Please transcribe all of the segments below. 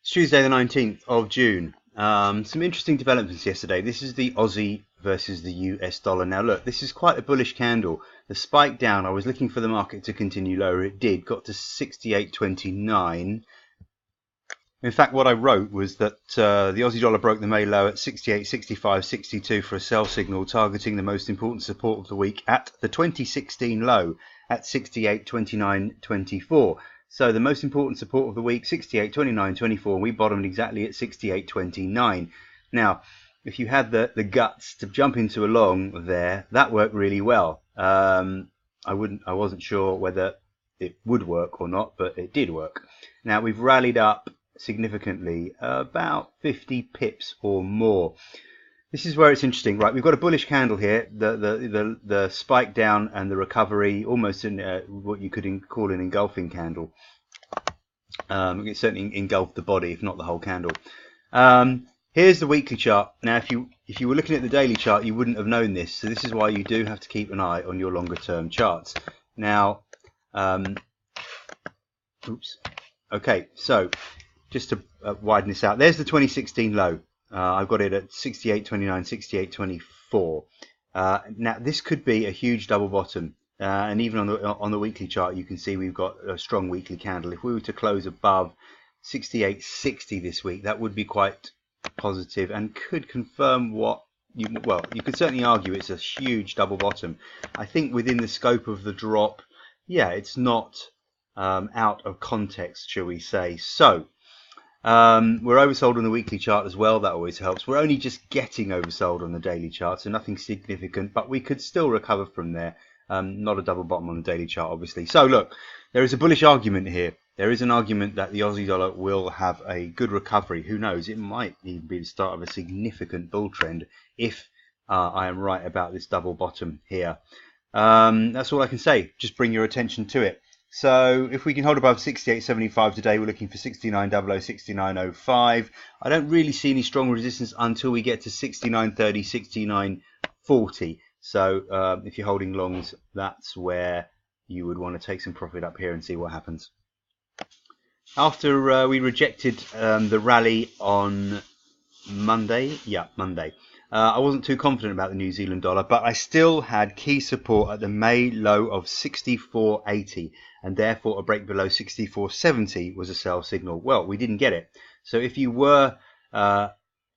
It's Tuesday the 19th of June. Some interesting developments yesterday. This is the Aussie versus the US dollar. Now look, this is quite a bullish candle. The spike down, I was looking for the market to continue lower. It did, got to 68.29. In fact, what I wrote was that the Aussie dollar broke the May low at 68.65.62 for a sell signal, targeting the most important support of the week at the 2016 low at 68.29.24. So the most important support of the week, 68.29.24, we bottomed exactly at 68.29. Now, if you had the guts to jump into a long there, that worked really well. I wasn't sure whether it would work or not, but it did work. Now we've rallied up significantly, about 50 pips or more. This is where it's interesting, right? We've got a bullish candle here, the spike down and the recovery, almost in what you could call an engulfing candle. It certainly engulfed the body, if not the whole candle. Here's the weekly chart. Now, if you were looking at the daily chart, you wouldn't have known this. So this is why you do have to keep an eye on your longer term charts. Now, oops. Okay, so just to widen this out, there's the 2016 low. I've got it at 68.29, 68.24. Now this could be a huge double bottom, and even on the weekly chart, you can see we've got a strong weekly candle. If we were to close above 68.60 this week, that would be quite positive and could confirm what you could certainly argue it's a huge double bottom. I think within the scope of the drop, yeah, it's not out of context, shall we say. So we're oversold on the weekly chart as well. That always helps. We're only just getting oversold on the daily chart, so nothing significant, but we could still recover from there. Not a double bottom on the daily chart, obviously. So look, there is a bullish argument here. There is an argument that the Aussie dollar will have a good recovery. Who knows? It might even be the start of a significant bull trend if I am right about this double bottom here. That's all I can say. Just bring your attention to it. So if we can hold above 68.75 today, we're looking for 69.00, 69.05. I don't really see any strong resistance until we get to 69.30, 69.40. So if you're holding longs, that's where you would want to take some profit up here and see what happens. After we rejected the rally on Monday, I wasn't too confident about the New Zealand dollar, but I still had key support at the May low of 64.80, and therefore a break below 64.70 was a sell signal. Well, we didn't get it. So if you were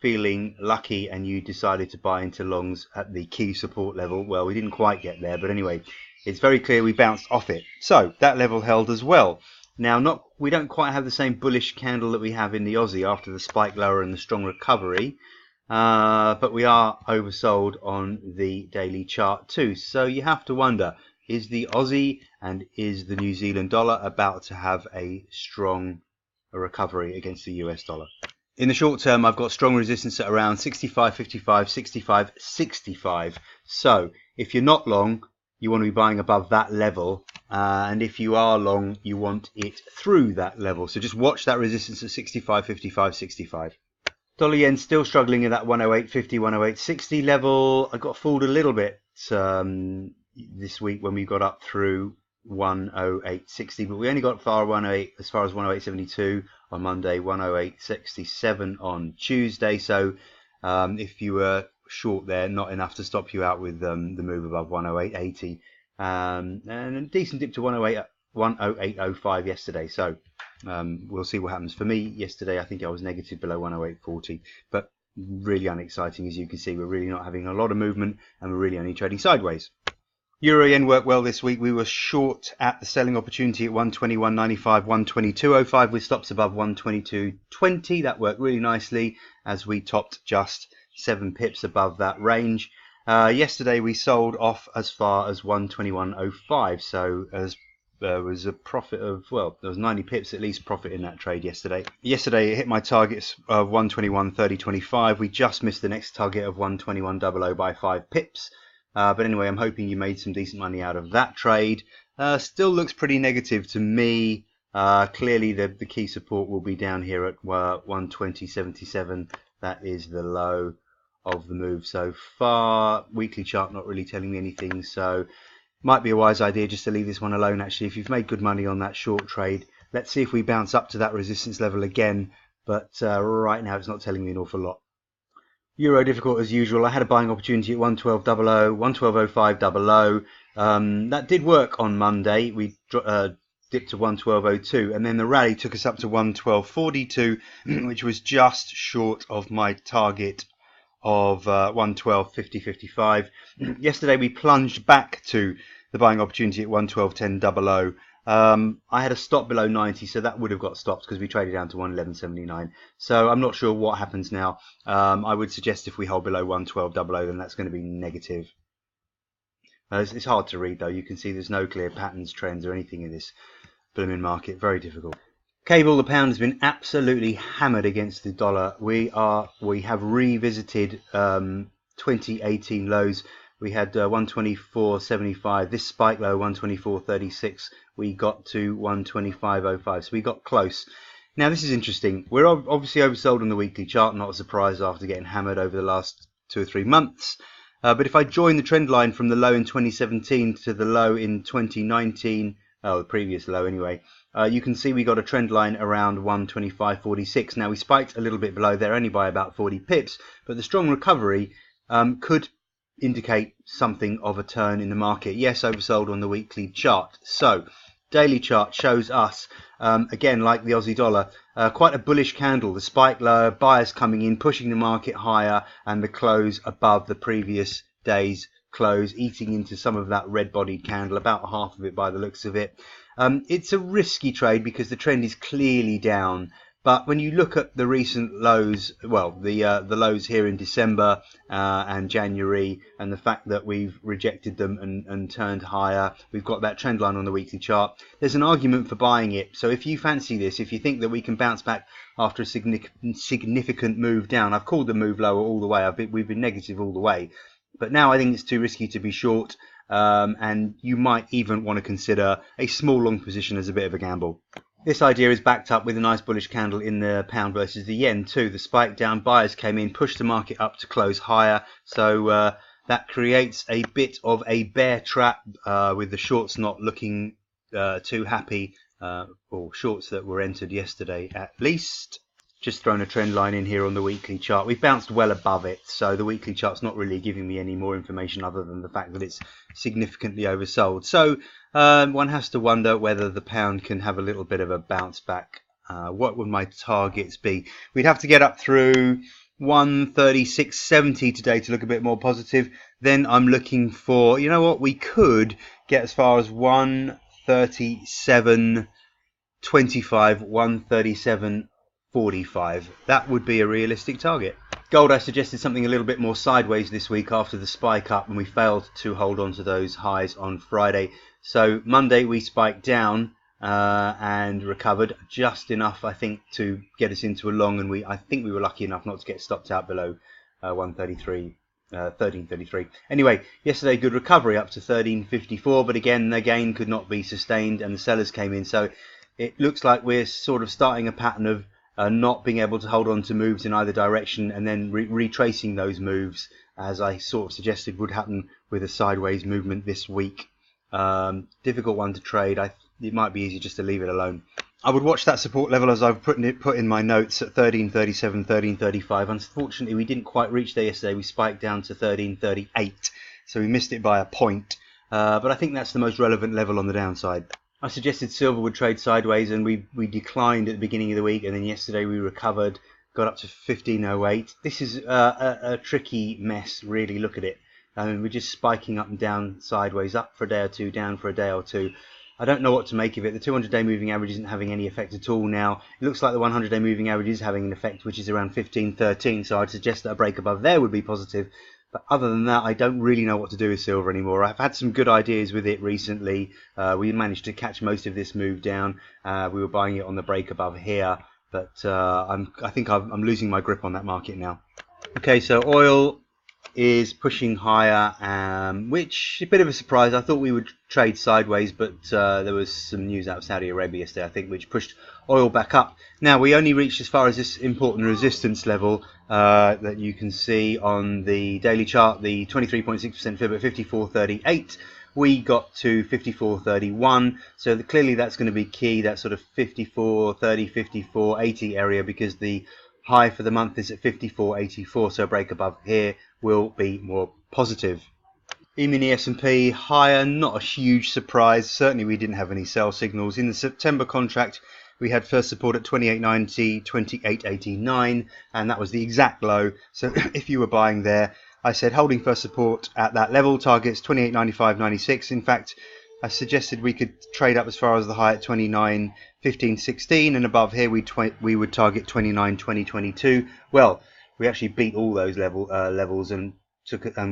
feeling lucky and you decided to buy into longs at the key support level, well, we didn't quite get there, but anyway, it's very clear we bounced off it. So that level held as well. Now, we don't quite have the same bullish candle that we have in the Aussie after the spike lower and the strong recovery. But we are oversold on the daily chart too. So you have to wonder, is the Aussie and is the New Zealand dollar about to have a strong recovery against the US dollar? In the short term, I've got strong resistance at around 65.55, 65.65. So if you're not long, you want to be buying above that level. And if you are long, you want it through that level. So just watch that resistance at 65.55, 65. Dollar yen still struggling at that 108.50, 108.60 level. I got fooled a little bit this week when we got up through 108.60, but we only got as far as 108.72 on Monday, 108.67 on Tuesday. So if you were short there, not enough to stop you out with the move above 108.80, and a decent dip to 108.05 yesterday. So we'll see what happens. For me yesterday, I think I was negative below 108.40, but really unexciting. As you can see, we're really not having a lot of movement and we're really only trading sideways. Euro yen worked well this week. We were short at the selling opportunity at 121.95, 122.05 with stops above 122.20. That worked really nicely as we topped just 7 pips above that range. Yesterday we sold off as far as 121.05, so as there was a profit of, well, there was 90 pips at least profit in that trade yesterday. Yesterday it hit my targets of 121.30.25. We just missed the next target of 121.00 by 5 pips. But anyway, I'm hoping you made some decent money out of that trade. Still looks pretty negative to me. Clearly the key support will be down here at 120.77. That is the low of the move so far. Weekly chart not really telling me anything, so might be a wise idea just to leave this one alone. Actually, if you've made good money on that short trade, let's see if we bounce up to that resistance level again but right now it's not telling me an awful lot. Euro difficult as usual. I had a buying opportunity at 112.00, 112.05.00. That did work on Monday. We dipped to 112.02, and then the rally took us up to 112.42, which was just short of my target of 112.50.55. Yesterday we plunged back to the buying opportunity at 112.10.00. I had a stop below 90, so that would have got stopped because we traded down to 111.79. So I'm not sure what happens now. I would suggest if we hold below 112.00, then that's going to be negative. It's hard to read though. You can see there's no clear patterns, trends, or anything in this blooming market. Very difficult. Cable, the pound has been absolutely hammered against the dollar. We have revisited 2018 lows. We had 124.75. This spike low 124.36. We got to 125.05. So we got close. Now this is interesting. We're obviously oversold on the weekly chart. Not a surprise after getting hammered over the last 2 or 3 months. But if I join the trend line from the low in 2017 to the low in 2019, the previous low anyway, you can see we got a trend line around 125.46. Now we spiked a little bit below there, only by about 40 pips, but the strong recovery could indicate something of a turn in the market. Yes, oversold on the weekly chart. So daily chart shows us, again, like the Aussie dollar, quite a bullish candle. The spike lower, buyers coming in, pushing the market higher, and the close above the previous day's close, eating into some of that red-bodied candle, about half of it by the looks of it. It's a risky trade because the trend is clearly down. But when you look at the recent lows, well, the lows here in December and January, and the fact that we've rejected them and turned higher, we've got that trend line on the weekly chart. There's an argument for buying it. So if you fancy this, if you think that we can bounce back after a significant move down, I've called the move lower all the way. We've been negative all the way. But now I think it's too risky to be short, and you might even want to consider a small long position as a bit of a gamble. This idea is backed up with a nice bullish candle in the pound versus the yen too. The spike down, buyers came in, pushed the market up to close higher. So that creates a bit of a bear trap with the shorts not looking too happy, or shorts that were entered yesterday at least. Just thrown a trend line in here on the weekly chart. We've bounced well above it, so the weekly chart's not really giving me any more information other than the fact that it's significantly oversold. So one has to wonder whether the pound can have a little bit of a bounce back. What would my targets be? We'd have to get up through 136.70 today to look a bit more positive. Then I'm looking for, you know what, we could get as far as 137.25, 137.45. That would be a realistic target. Gold, I suggested something a little bit more sideways this week after the spike up, and we failed to hold on to those highs on Friday. So Monday we spiked down and recovered just enough, I think, to get us into a long, and I think we were lucky enough not to get stopped out below 1333. Anyway, yesterday good recovery up to 1354, but again the gain could not be sustained and the sellers came in. So it looks like we're sort of starting a pattern of not being able to hold on to moves in either direction and then retracing those moves, as I sort of suggested would happen with a sideways movement this week. Difficult one to trade. It might be easier just to leave it alone. I would watch that support level, as I've put in my notes, at 1337, 1335. Unfortunately, we didn't quite reach there yesterday. We spiked down to 1338, so we missed it by a point. But I think that's the most relevant level on the downside. I suggested silver would trade sideways, and we declined at the beginning of the week, and then yesterday we recovered, got up to 1508. This is a tricky mess, really. Look at it. We're just spiking up and down sideways, up for a day or two, down for a day or two. I don't know what to make of it. The 200-day moving average isn't having any effect at all now. It looks like the 100-day moving average is having an effect, which is around 1513, so I'd suggest that a break above there would be positive. But other than that, I don't really know what to do with silver anymore. I've had some good ideas with it recently. We managed to catch most of this move down. We were buying it on the break above here, but I think I'm losing my grip on that market now. Okay, so oil is pushing higher, which is a bit of a surprise. I thought we would trade sideways, but there was some news out of Saudi Arabia yesterday, I think, which pushed oil back up. Now, we only reached as far as this important resistance level that you can see on the daily chart, the 23.6% fib at 54.38. we got to 54.31, so clearly that's going to be key, that sort of 54.30, 54.80 area, because the high for the month is at 54.84, so a break above here will be more positive. E-mini S&P higher, not a huge surprise. Certainly we didn't have any sell signals. In the September contract, we had first support at 28.90, 28.89, and that was the exact low. So if you were buying there, I said holding first support at that level, targets 28.95.96. In fact, I suggested we could trade up as far as the high at 29.15.16, and above here we would target 29.20.22. Well, we actually beat all those levels and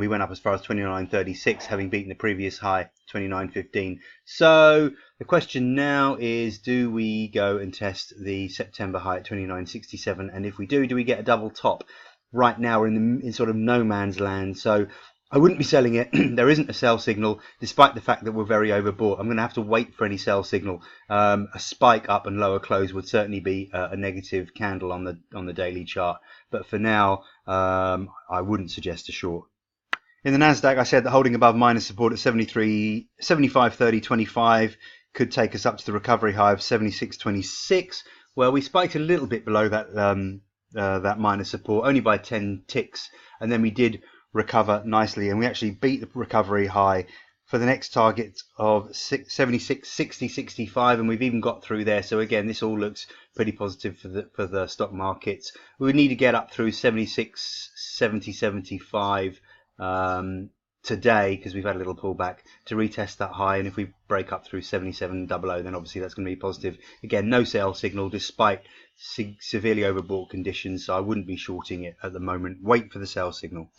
we went up as far as 29.36, having beaten the previous high 29.15. So the question now is, do we go and test the September high at 29.67? And if we do we get a double top? Right now we're in sort of no man's land, so I wouldn't be selling it. There isn't a sell signal, despite the fact that we're very overbought. I'm going to have to wait for any sell signal. A spike up and lower close would certainly be a negative candle on the daily chart. But for now, I wouldn't suggest a short. In the Nasdaq, I said that holding above minor support at 75.30.25 could take us up to the recovery high of 76.26. Well, we spiked a little bit below that that minor support, only by 10 ticks, and then we did recover nicely, and we actually beat the recovery high for the next target of 76.60.65, and we've even got through there. So again, this all looks pretty positive for the stock markets. We would need to get up through 76.70.75 today, because we've had a little pullback, to retest that high, and if we break up through 77.00, then obviously that's going to be positive. Again, no sell signal despite severely overbought conditions, so I wouldn't be shorting it at the moment. Wait for the sell signal.